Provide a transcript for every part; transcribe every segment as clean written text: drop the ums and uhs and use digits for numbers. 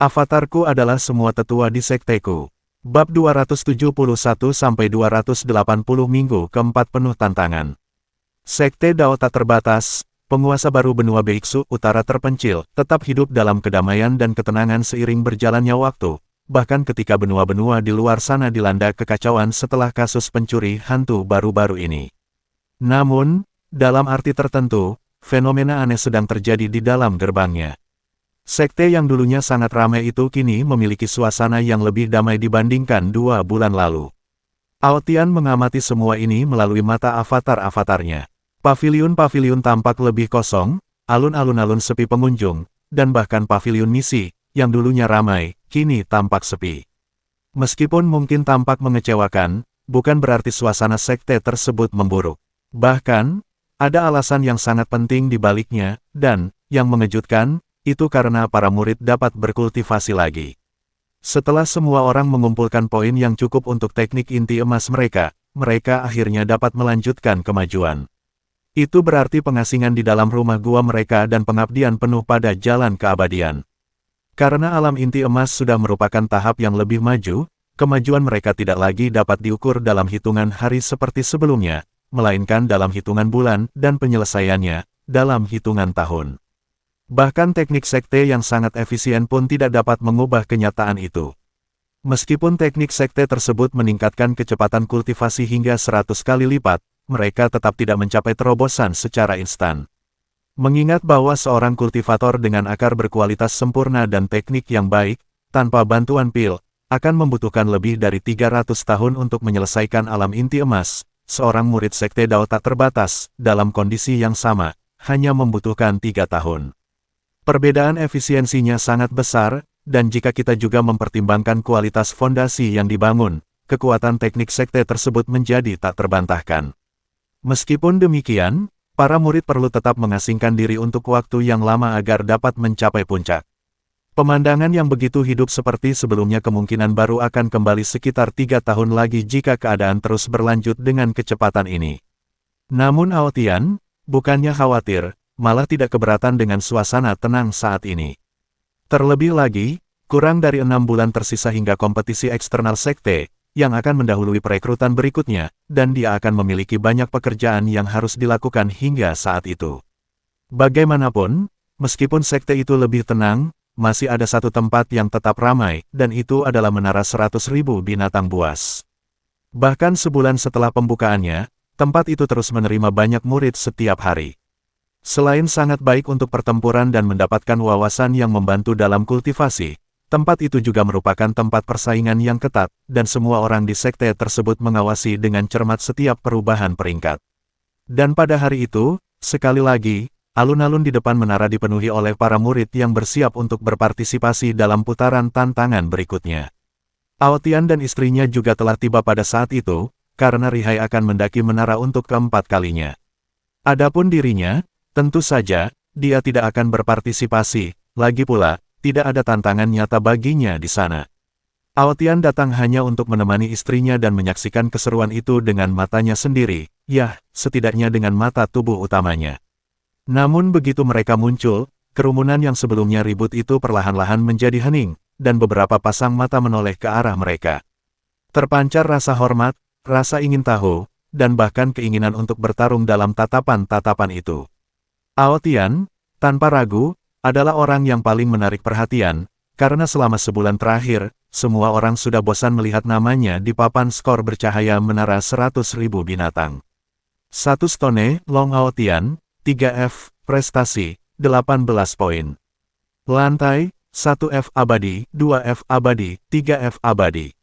Avatarku adalah semua tetua di sekteku. Bab 271-280 minggu keempat penuh tantangan. Sekte Dao tak terbatas, penguasa baru benua Biksu Utara terpencil, tetap hidup dalam kedamaian dan ketenangan seiring berjalannya waktu, bahkan ketika benua-benua di luar sana dilanda kekacauan setelah kasus pencuri hantu baru-baru ini. Namun, dalam arti tertentu, fenomena aneh sedang terjadi di dalam gerbangnya. Sekte yang dulunya sangat ramai itu kini memiliki suasana yang lebih damai dibandingkan 2 bulan lalu. Aotian mengamati semua ini melalui mata avatar-avatarnya. Paviliun-paviliun tampak lebih kosong, alun-alun sepi pengunjung, dan bahkan paviliun misi, yang dulunya ramai, kini tampak sepi. Meskipun mungkin tampak mengecewakan, bukan berarti suasana sekte tersebut memburuk. Bahkan, ada alasan yang sangat penting di baliknya, dan, yang mengejutkan, itu karena para murid dapat berkultivasi lagi. Setelah semua orang mengumpulkan poin yang cukup untuk teknik inti emas mereka, mereka akhirnya dapat melanjutkan kemajuan. Itu berarti pengasingan di dalam rumah gua mereka dan pengabdian penuh pada jalan keabadian. Karena alam inti emas sudah merupakan tahap yang lebih maju, kemajuan mereka tidak lagi dapat diukur dalam hitungan hari seperti sebelumnya, melainkan dalam hitungan bulan dan penyelesaiannya dalam hitungan tahun. Bahkan teknik sekte yang sangat efisien pun tidak dapat mengubah kenyataan itu. Meskipun teknik sekte tersebut meningkatkan kecepatan kultivasi hingga 100 kali lipat, mereka tetap tidak mencapai terobosan secara instan. Mengingat bahwa seorang kultivator dengan akar berkualitas sempurna dan teknik yang baik, tanpa bantuan pil, akan membutuhkan lebih dari 300 tahun untuk menyelesaikan alam inti emas, seorang murid sekte Dao tak terbatas, dalam kondisi yang sama, hanya membutuhkan 3 tahun. Perbedaan efisiensinya sangat besar, dan jika kita juga mempertimbangkan kualitas fondasi yang dibangun, kekuatan teknik sekte tersebut menjadi tak terbantahkan. Meskipun demikian, para murid perlu tetap mengasingkan diri untuk waktu yang lama agar dapat mencapai puncak. Pemandangan yang begitu hidup seperti sebelumnya kemungkinan baru akan kembali sekitar 3 tahun lagi jika keadaan terus berlanjut dengan kecepatan ini. Namun Aotian, bukannya khawatir, malah tidak keberatan dengan suasana tenang saat ini. Terlebih lagi, kurang dari 6 bulan tersisa hingga kompetisi eksternal sekte, yang akan mendahului perekrutan berikutnya, dan dia akan memiliki banyak pekerjaan yang harus dilakukan hingga saat itu. Bagaimanapun, meskipun sekte itu lebih tenang, masih ada satu tempat yang tetap ramai, dan itu adalah Menara 100.000 Binatang Buas. Bahkan sebulan setelah pembukaannya, tempat itu terus menerima banyak murid setiap hari. Selain sangat baik untuk pertempuran dan mendapatkan wawasan yang membantu dalam kultivasi, tempat itu juga merupakan tempat persaingan yang ketat, dan semua orang di sekte tersebut mengawasi dengan cermat setiap perubahan peringkat. Dan pada hari itu, sekali lagi, alun-alun di depan menara dipenuhi oleh para murid yang bersiap untuk berpartisipasi dalam putaran tantangan berikutnya. Aotian dan istrinya juga telah tiba pada saat itu, karena Rihai akan mendaki menara untuk keempat kalinya. Adapun dirinya, tentu saja, dia tidak akan berpartisipasi, lagi pula, tidak ada tantangan nyata baginya di sana. Aotian datang hanya untuk menemani istrinya dan menyaksikan keseruan itu dengan matanya sendiri, setidaknya dengan mata tubuh utamanya. Namun begitu mereka muncul, kerumunan yang sebelumnya ribut itu perlahan-lahan menjadi hening, dan beberapa pasang mata menoleh ke arah mereka. Terpancar rasa hormat, rasa ingin tahu, dan bahkan keinginan untuk bertarung dalam tatapan-tatapan itu. Aotian, tanpa ragu, adalah orang yang paling menarik perhatian, karena selama sebulan terakhir, semua orang sudah bosan melihat namanya di papan skor bercahaya Menara 100.000 Binatang. 1 stone, Long Aotian, 3F, prestasi, 18 poin. Lantai, 1F abadi, 2F abadi, 3F abadi.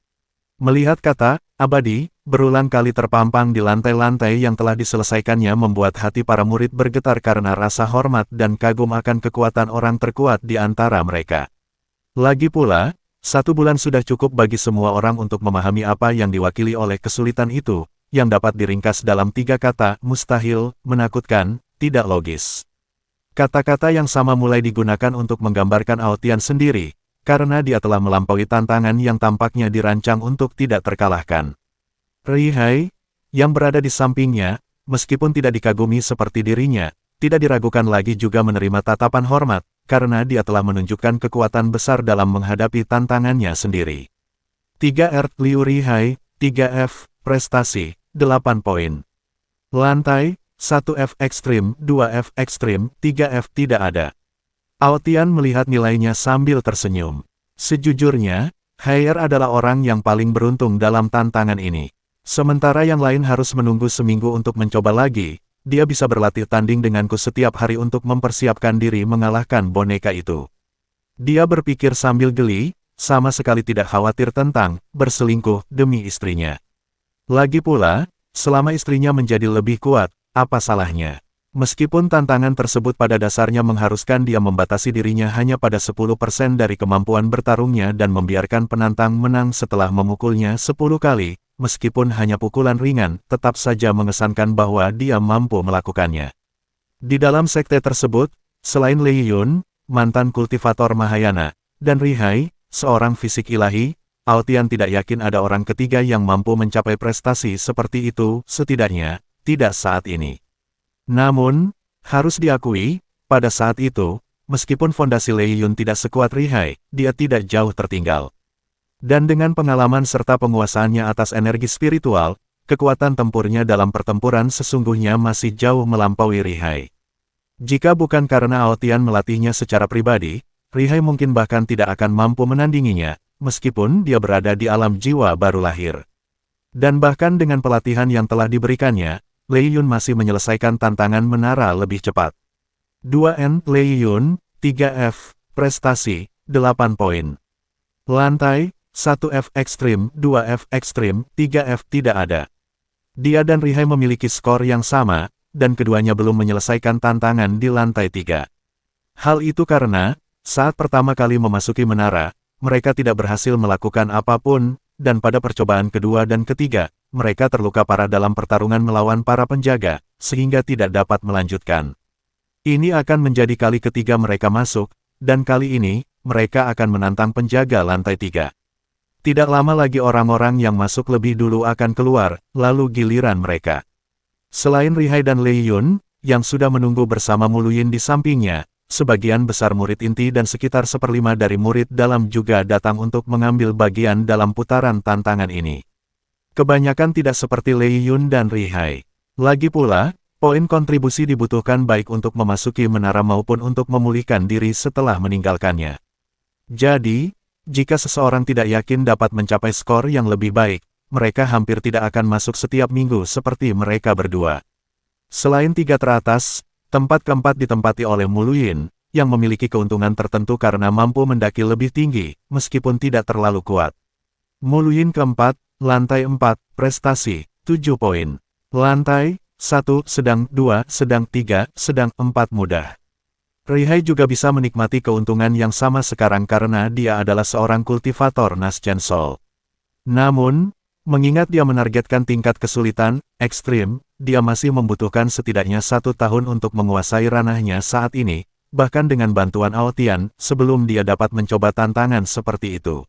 Melihat kata, abadi, berulang kali terpampang di lantai-lantai yang telah diselesaikannya membuat hati para murid bergetar karena rasa hormat dan kagum akan kekuatan orang terkuat di antara mereka. Lagi pula, 1 bulan sudah cukup bagi semua orang untuk memahami apa yang diwakili oleh kesulitan itu, yang dapat diringkas dalam 3 kata, mustahil, menakutkan, tidak logis. Kata-kata yang sama mulai digunakan untuk menggambarkan Aotian sendiri, karena dia telah melampaui tantangan yang tampaknya dirancang untuk tidak terkalahkan. Rihai, yang berada di sampingnya, meskipun tidak dikagumi seperti dirinya, tidak diragukan lagi juga menerima tatapan hormat, karena dia telah menunjukkan kekuatan besar dalam menghadapi tantangannya sendiri. 3R Liu Rihai, 3F, prestasi, 8 poin. Lantai, 1F ekstrim, 2F ekstrim, 3F tidak ada. Aotian melihat nilainya sambil tersenyum. Sejujurnya, Haier adalah orang yang paling beruntung dalam tantangan ini. Sementara yang lain harus menunggu seminggu untuk mencoba lagi, dia bisa berlatih tanding denganku setiap hari untuk mempersiapkan diri mengalahkan boneka itu. Dia berpikir sambil geli, sama sekali tidak khawatir tentang berselingkuh demi istrinya. Lagi pula, selama istrinya menjadi lebih kuat, apa salahnya? Meskipun tantangan tersebut pada dasarnya mengharuskan dia membatasi dirinya hanya pada 10% dari kemampuan bertarungnya dan membiarkan penantang menang setelah memukulnya 10 kali, meskipun hanya pukulan ringan, tetap saja mengesankan bahwa dia mampu melakukannya. Di dalam sekte tersebut, selain Lei Yun, mantan kultivator Mahayana, dan Rihai, seorang fisik ilahi, Aotian tidak yakin ada orang ketiga yang mampu mencapai prestasi seperti itu, setidaknya, tidak saat ini. Namun, harus diakui, pada saat itu, meskipun fondasi Lei Yun tidak sekuat Rihai, dia tidak jauh tertinggal. Dan dengan pengalaman serta penguasaannya atas energi spiritual, kekuatan tempurnya dalam pertempuran sesungguhnya masih jauh melampaui Rihai. Jika bukan karena Aotian melatihnya secara pribadi, Rihai mungkin bahkan tidak akan mampu menandinginya, meskipun dia berada di alam jiwa baru lahir. Dan bahkan dengan pelatihan yang telah diberikannya, Lei Yun masih menyelesaikan tantangan menara lebih cepat. 2N Lei Yun, 3F, prestasi, 8 poin. Lantai, 1F ekstrim, 2F ekstrim, 3F tidak ada. Dia dan Rihai memiliki skor yang sama, dan keduanya belum menyelesaikan tantangan di lantai 3. Hal itu karena, saat pertama kali memasuki menara, mereka tidak berhasil melakukan apapun, dan pada percobaan kedua dan ketiga, mereka terluka parah dalam pertarungan melawan para penjaga, sehingga tidak dapat melanjutkan. Ini akan menjadi kali ketiga mereka masuk, dan kali ini, mereka akan menantang penjaga lantai 3. Tidak lama lagi orang-orang yang masuk lebih dulu akan keluar, lalu giliran mereka. Selain Rihai dan Lei Yun, yang sudah menunggu bersama Muluyin di sampingnya, sebagian besar murid inti dan sekitar 1/5 dari murid dalam juga datang untuk mengambil bagian dalam putaran tantangan ini. Kebanyakan tidak seperti Lei Yun dan Rihai. Lagi pula, poin kontribusi dibutuhkan baik untuk memasuki menara maupun untuk memulihkan diri setelah meninggalkannya. Jadi, jika seseorang tidak yakin dapat mencapai skor yang lebih baik, mereka hampir tidak akan masuk setiap minggu seperti mereka berdua. Selain 3 teratas, tempat keempat ditempati oleh Muluyin, yang memiliki keuntungan tertentu karena mampu mendaki lebih tinggi, meskipun tidak terlalu kuat. Muluyin keempat, lantai 4, prestasi, 7 poin. Lantai, 1, sedang 2, sedang 3, sedang 4 mudah. Rihai juga bisa menikmati keuntungan yang sama sekarang karena dia adalah seorang kultivator Nascian Soul. Namun, mengingat dia menargetkan tingkat kesulitan ekstrim, dia masih membutuhkan setidaknya 1 tahun untuk menguasai ranahnya saat ini, bahkan dengan bantuan Aotian, sebelum dia dapat mencoba tantangan seperti itu.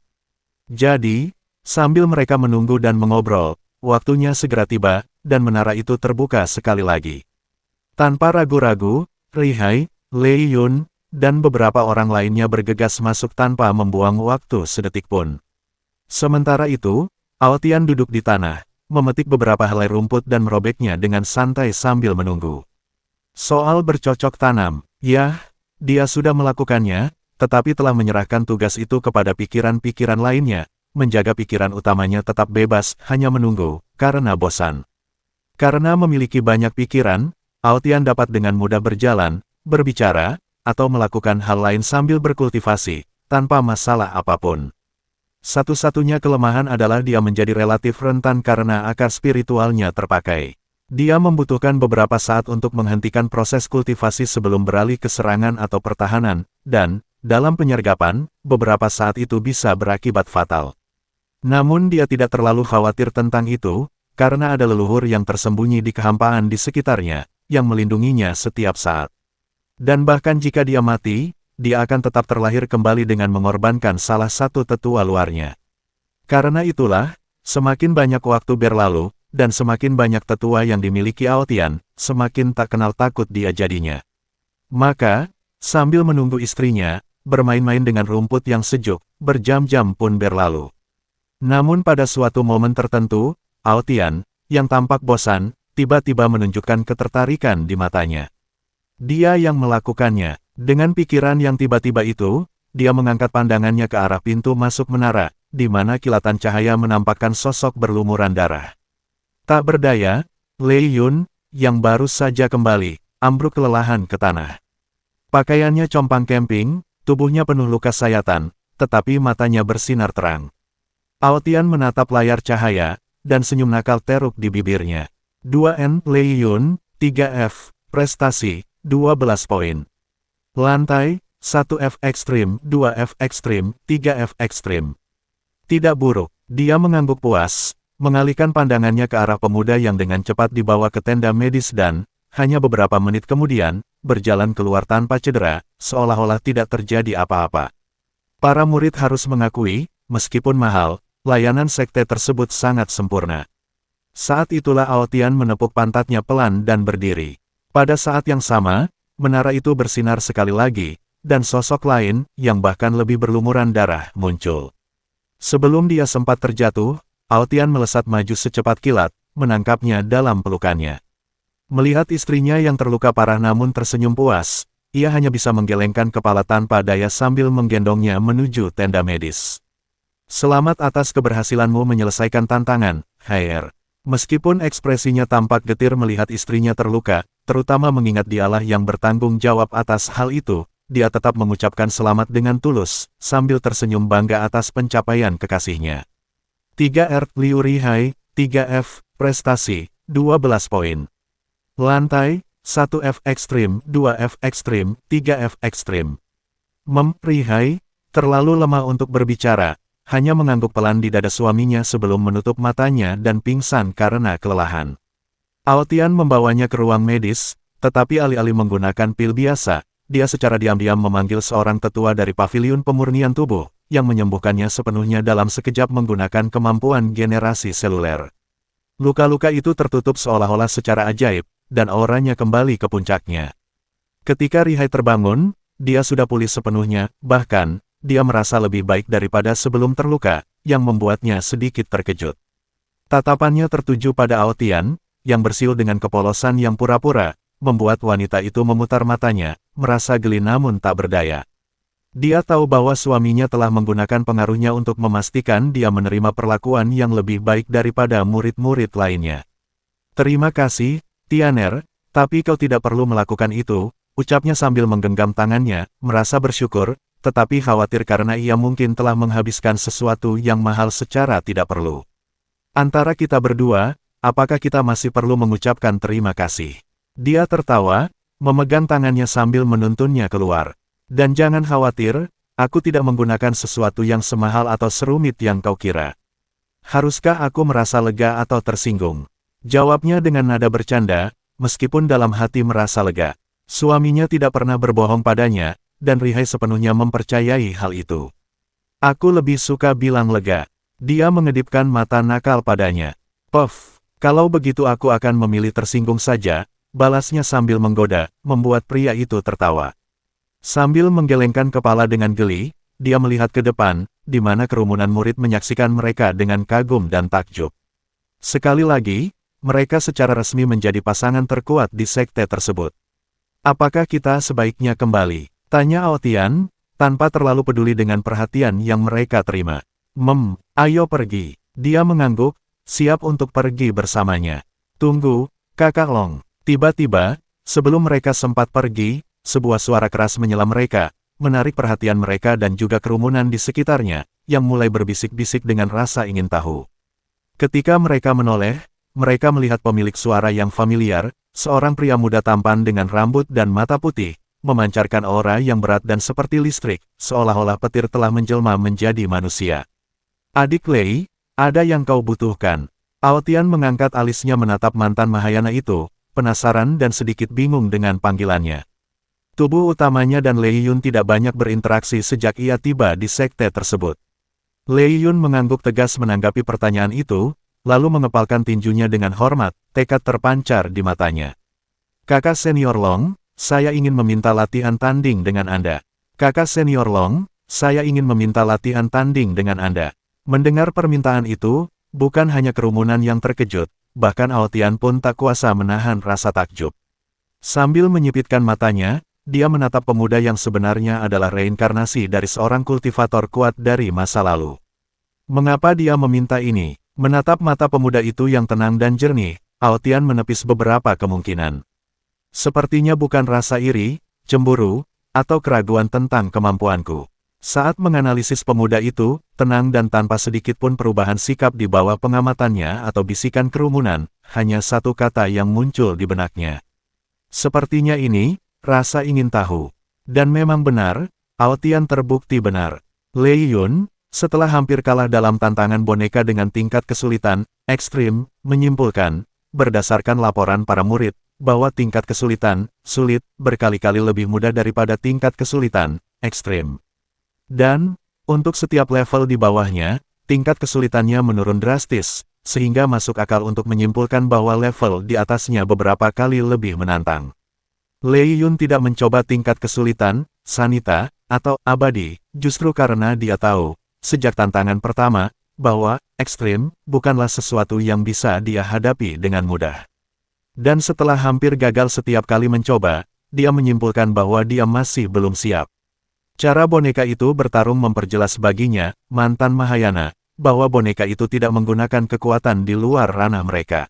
Jadi, sambil mereka menunggu dan mengobrol, waktunya segera tiba, dan menara itu terbuka sekali lagi. Tanpa ragu-ragu, Rihai, Lei Yun, dan beberapa orang lainnya bergegas masuk tanpa membuang waktu sedetik pun. Sementara itu, Aotian duduk di tanah, memetik beberapa helai rumput dan merobeknya dengan santai sambil menunggu. Soal bercocok tanam, ya, dia sudah melakukannya, tetapi telah menyerahkan tugas itu kepada pikiran-pikiran lainnya, menjaga pikiran utamanya tetap bebas, hanya menunggu, karena bosan. Karena memiliki banyak pikiran, Aotian dapat dengan mudah berjalan, berbicara, atau melakukan hal lain sambil berkultivasi, tanpa masalah apapun. Satu-satunya kelemahan adalah dia menjadi relatif rentan karena akar spiritualnya terpakai. Dia membutuhkan beberapa saat untuk menghentikan proses kultivasi sebelum beralih ke serangan atau pertahanan, dan, dalam penyergapan, beberapa saat itu bisa berakibat fatal. Namun dia tidak terlalu khawatir tentang itu, karena ada leluhur yang tersembunyi di kehampaan di sekitarnya, yang melindunginya setiap saat. Dan bahkan jika dia mati, dia akan tetap terlahir kembali dengan mengorbankan salah satu tetua luarnya. Karena itulah, semakin banyak waktu berlalu, dan semakin banyak tetua yang dimiliki Aotian, semakin tak kenal takut dia jadinya. Maka, Sambil menunggu istrinya, bermain-main dengan rumput yang sejuk, berjam-jam pun berlalu. Namun pada suatu momen tertentu, Ao Tian, yang tampak bosan, tiba-tiba menunjukkan ketertarikan di matanya. Dia yang melakukannya. Dengan pikiran yang tiba-tiba itu, dia mengangkat pandangannya ke arah pintu masuk menara, di mana kilatan cahaya menampakkan sosok berlumuran darah. Tak berdaya, Lei Yun, yang baru saja kembali, ambruk kelelahan ke tanah. Pakaiannya compang camping, tubuhnya penuh luka sayatan, tetapi matanya bersinar terang. Ao Tian menatap layar cahaya, dan senyum nakal teruk di bibirnya. 2N Lei Yun, 3F, prestasi, 12 poin. Lantai, 1F ekstrim, 2F ekstrim, 3F ekstrim. Tidak buruk, dia mengangguk puas, mengalihkan pandangannya ke arah pemuda yang dengan cepat dibawa ke tenda medis dan, hanya beberapa menit kemudian, berjalan keluar tanpa cedera, seolah-olah tidak terjadi apa-apa. Para murid harus mengakui, meskipun mahal, layanan sekte tersebut sangat sempurna. Saat itulah Ao Tian menepuk pantatnya pelan dan berdiri. Pada saat yang sama, menara itu bersinar sekali lagi, dan sosok lain, yang bahkan lebih berlumuran darah, muncul. Sebelum dia sempat terjatuh, Ao Tian melesat maju secepat kilat, menangkapnya dalam pelukannya. Melihat istrinya yang terluka parah namun tersenyum puas, ia hanya bisa menggelengkan kepala tanpa daya sambil menggendongnya menuju tenda medis. Selamat atas keberhasilanmu menyelesaikan tantangan, Haier. Meskipun ekspresinya tampak getir melihat istrinya terluka, terutama mengingat dialah yang bertanggung jawab atas hal itu, dia tetap mengucapkan selamat dengan tulus, sambil tersenyum bangga atas pencapaian kekasihnya. 3R Liu Rihai, 3F, prestasi, 12 poin. Lantai, 1F ekstrim, 2F ekstrim, 3F ekstrim. Rihai, terlalu lemah untuk berbicara, hanya mengangguk pelan di dada suaminya sebelum menutup matanya dan pingsan karena kelelahan. Ao Tian membawanya ke ruang medis, tetapi alih-alih menggunakan pil biasa, dia secara diam-diam memanggil seorang tetua dari paviliun pemurnian tubuh, yang menyembuhkannya sepenuhnya dalam sekejap menggunakan kemampuan generasi seluler. Luka-luka itu tertutup seolah-olah secara ajaib, dan auranya kembali ke puncaknya. Ketika Rihai terbangun, dia sudah pulih sepenuhnya, bahkan, dia merasa lebih baik daripada sebelum terluka, yang membuatnya sedikit terkejut. Tatapannya tertuju pada Ao Tian, yang bersiul dengan kepolosan yang pura-pura, membuat wanita itu memutar matanya, merasa geli namun tak berdaya. Dia tahu bahwa suaminya telah menggunakan pengaruhnya untuk memastikan dia menerima perlakuan yang lebih baik daripada murid-murid lainnya. Terima kasih, Tianer, tapi kau tidak perlu melakukan itu, ucapnya sambil menggenggam tangannya, merasa bersyukur, tetapi khawatir karena ia mungkin telah menghabiskan sesuatu yang mahal secara tidak perlu. Antara kita berdua, apakah kita masih perlu mengucapkan terima kasih? Dia tertawa, memegang tangannya sambil menuntunnya keluar. Dan jangan khawatir, aku tidak menggunakan sesuatu yang semahal atau serumit yang kau kira. Haruskah aku merasa lega atau tersinggung? Jawabnya dengan nada bercanda, meskipun dalam hati merasa lega. Suaminya tidak pernah berbohong padanya, dan Rihai sepenuhnya mempercayai hal itu. Aku lebih suka bilang lega. Dia mengedipkan mata nakal padanya. Puff, kalau begitu aku akan memilih tersinggung saja, balasnya sambil menggoda, membuat pria itu tertawa. Sambil menggelengkan kepala dengan geli, dia melihat ke depan, di mana kerumunan murid menyaksikan mereka dengan kagum dan takjub. Sekali lagi, mereka secara resmi menjadi pasangan terkuat di sekte tersebut. Apakah kita sebaiknya kembali? Tanya Ao Tian, tanpa terlalu peduli dengan perhatian yang mereka terima. Ayo pergi. Dia mengangguk, siap untuk pergi bersamanya. Tunggu, Kakak Long. Tiba-tiba, sebelum mereka sempat pergi, sebuah suara keras menyela mereka, menarik perhatian mereka dan juga kerumunan di sekitarnya, yang mulai berbisik-bisik dengan rasa ingin tahu. Ketika mereka menoleh, mereka melihat pemilik suara yang familiar, seorang pria muda tampan dengan rambut dan mata putih, memancarkan aura yang berat dan seperti listrik, seolah-olah petir telah menjelma menjadi manusia. Adik Lei, ada yang kau butuhkan. Ao Tian mengangkat alisnya menatap mantan Mahayana itu, penasaran dan sedikit bingung dengan panggilannya. Tubuh utamanya dan Lei Yun tidak banyak berinteraksi sejak ia tiba di sekte tersebut. Lei Yun mengangguk tegas menanggapi pertanyaan itu, lalu mengepalkan tinjunya dengan hormat, tekad terpancar di matanya. Kakak senior Long, saya ingin meminta latihan tanding dengan Anda. Kakak senior Long, saya ingin meminta latihan tanding dengan Anda. Mendengar permintaan itu, bukan hanya kerumunan yang terkejut, bahkan Aotian pun tak kuasa menahan rasa takjub. Sambil menyipitkan matanya, dia menatap pemuda yang sebenarnya adalah reinkarnasi dari seorang kultivator kuat dari masa lalu. Mengapa dia meminta ini? Menatap mata pemuda itu yang tenang dan jernih, Aotian menepis beberapa kemungkinan. Sepertinya bukan rasa iri, cemburu, atau keraguan tentang kemampuanku. Saat menganalisis pemuda itu, tenang dan tanpa sedikit pun perubahan sikap di bawah pengamatannya atau bisikan kerumunan, hanya satu kata yang muncul di benaknya. Sepertinya ini, rasa ingin tahu. Dan memang benar, Aotian terbukti benar. Lei Yun, setelah hampir kalah dalam tantangan boneka dengan tingkat kesulitan ekstrim, menyimpulkan, berdasarkan laporan para murid, bahwa tingkat kesulitan sulit berkali-kali lebih mudah daripada tingkat kesulitan ekstrim. Dan, untuk setiap level di bawahnya, tingkat kesulitannya menurun drastis, sehingga masuk akal untuk menyimpulkan bahwa level di atasnya beberapa kali lebih menantang. Lei Yun tidak mencoba tingkat kesulitan sanita atau abadi, justru karena dia tahu, sejak tantangan pertama, bahwa ekstrim bukanlah sesuatu yang bisa dia hadapi dengan mudah. Dan setelah hampir gagal setiap kali mencoba, dia menyimpulkan bahwa dia masih belum siap. Cara boneka itu bertarung memperjelas baginya, mantan Mahayana, bahwa boneka itu tidak menggunakan kekuatan di luar ranah mereka.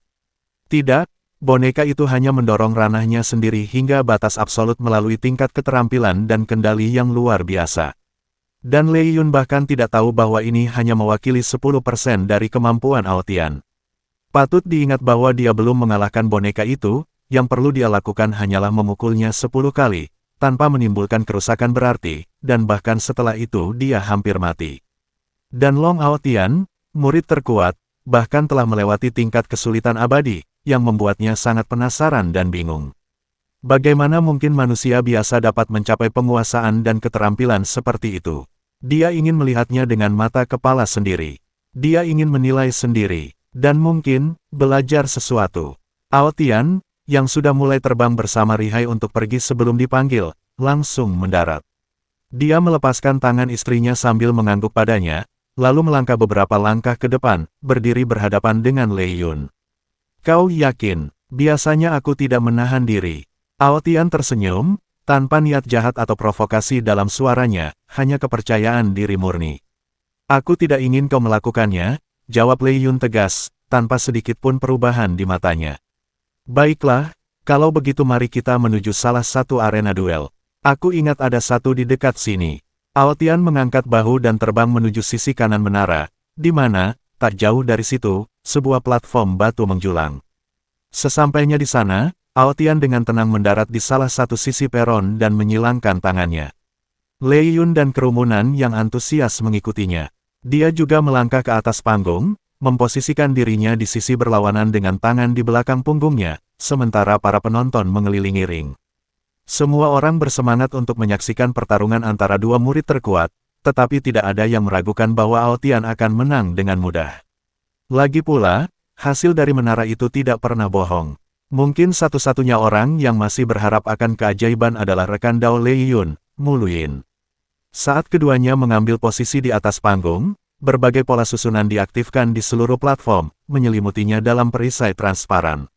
Tidak, boneka itu hanya mendorong ranahnya sendiri hingga batas absolut melalui tingkat keterampilan dan kendali yang luar biasa. Dan Lei Yun bahkan tidak tahu bahwa ini hanya mewakili 10% dari kemampuan Aotian. Patut diingat bahwa dia belum mengalahkan boneka itu, yang perlu dia lakukan hanyalah memukulnya 10 kali, tanpa menimbulkan kerusakan berarti, dan bahkan setelah itu dia hampir mati. Dan Long Aotian, murid terkuat, bahkan telah melewati tingkat kesulitan abadi, yang membuatnya sangat penasaran dan bingung. Bagaimana mungkin manusia biasa dapat mencapai penguasaan dan keterampilan seperti itu? Dia ingin melihatnya dengan mata kepala sendiri. Dia ingin menilai sendiri, dan mungkin, belajar sesuatu. Aotian, yang sudah mulai terbang bersama Rihai untuk pergi sebelum dipanggil, langsung mendarat. Dia melepaskan tangan istrinya sambil mengangguk padanya, lalu melangkah beberapa langkah ke depan, berdiri berhadapan dengan Lei Yun. Kau yakin? Biasanya aku tidak menahan diri. Aotian tersenyum, tanpa niat jahat atau provokasi dalam suaranya, hanya kepercayaan diri murni. Aku tidak ingin kau melakukannya, jawab Lei Yun tegas, tanpa sedikit pun perubahan di matanya. Baiklah, kalau begitu mari kita menuju salah satu arena duel. Aku ingat ada satu di dekat sini. Aotian mengangkat bahu dan terbang menuju sisi kanan menara, di mana, tak jauh dari situ, sebuah platform batu menjulang. Sesampainya di sana, Aotian dengan tenang mendarat di salah satu sisi peron dan menyilangkan tangannya. Lei Yun dan kerumunan yang antusias mengikutinya. Dia juga melangkah ke atas panggung, memposisikan dirinya di sisi berlawanan dengan tangan di belakang punggungnya, sementara para penonton mengelilingi ring. Semua orang bersemangat untuk menyaksikan pertarungan antara dua murid terkuat, tetapi tidak ada yang meragukan bahwa Aotian akan menang dengan mudah. Lagi pula, hasil dari menara itu tidak pernah bohong. Mungkin satu-satunya orang yang masih berharap akan keajaiban adalah rekan Dao Lei Yun, Mu Luyin. Saat keduanya mengambil posisi di atas panggung, berbagai pola susunan diaktifkan di seluruh platform, menyelimutinya dalam perisai transparan.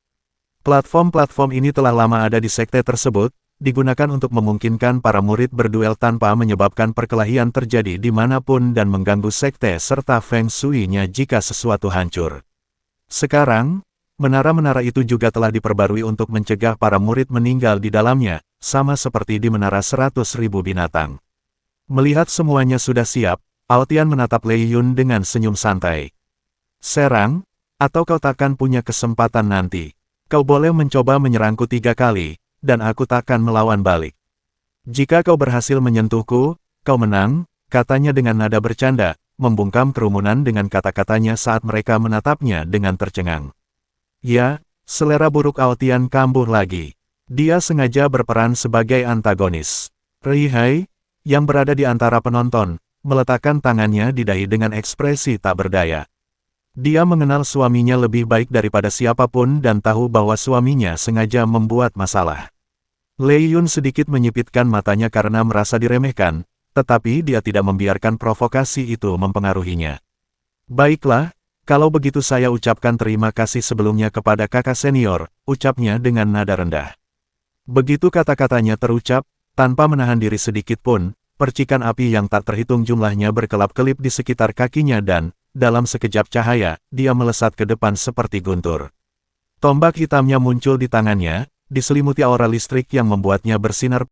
Platform-platform ini telah lama ada di sekte tersebut, digunakan untuk memungkinkan para murid berduel tanpa menyebabkan perkelahian terjadi dimanapun dan mengganggu sekte serta feng shui-nya jika sesuatu hancur. Sekarang, menara-menara itu juga telah diperbarui untuk mencegah para murid meninggal di dalamnya, sama seperti di menara 100.000 binatang. Melihat semuanya sudah siap, Aotian menatap Lei Yun dengan senyum santai. Serang, atau kau takkan punya kesempatan nanti. Kau boleh mencoba menyerangku 3 kali, dan aku takkan melawan balik. Jika kau berhasil menyentuhku, kau menang, katanya dengan nada bercanda, membungkam kerumunan dengan kata-katanya saat mereka menatapnya dengan tercengang. Ya, selera buruk Aotian kambuh lagi. Dia sengaja berperan sebagai antagonis. Rihai, yang berada di antara penonton, meletakkan tangannya di dahi dengan ekspresi tak berdaya. Dia mengenal suaminya lebih baik daripada siapapun dan tahu bahwa suaminya sengaja membuat masalah. Lei Yun sedikit menyipitkan matanya karena merasa diremehkan, tetapi dia tidak membiarkan provokasi itu mempengaruhinya. Baiklah, kalau begitu saya ucapkan terima kasih sebelumnya kepada kakak senior, ucapnya dengan nada rendah. Begitu kata-katanya terucap, tanpa menahan diri sedikit pun, percikan api yang tak terhitung jumlahnya berkelap-kelip di sekitar kakinya dan, dalam sekejap cahaya, dia melesat ke depan seperti guntur. Tombak hitamnya muncul di tangannya, diselimuti aura listrik yang membuatnya bersinar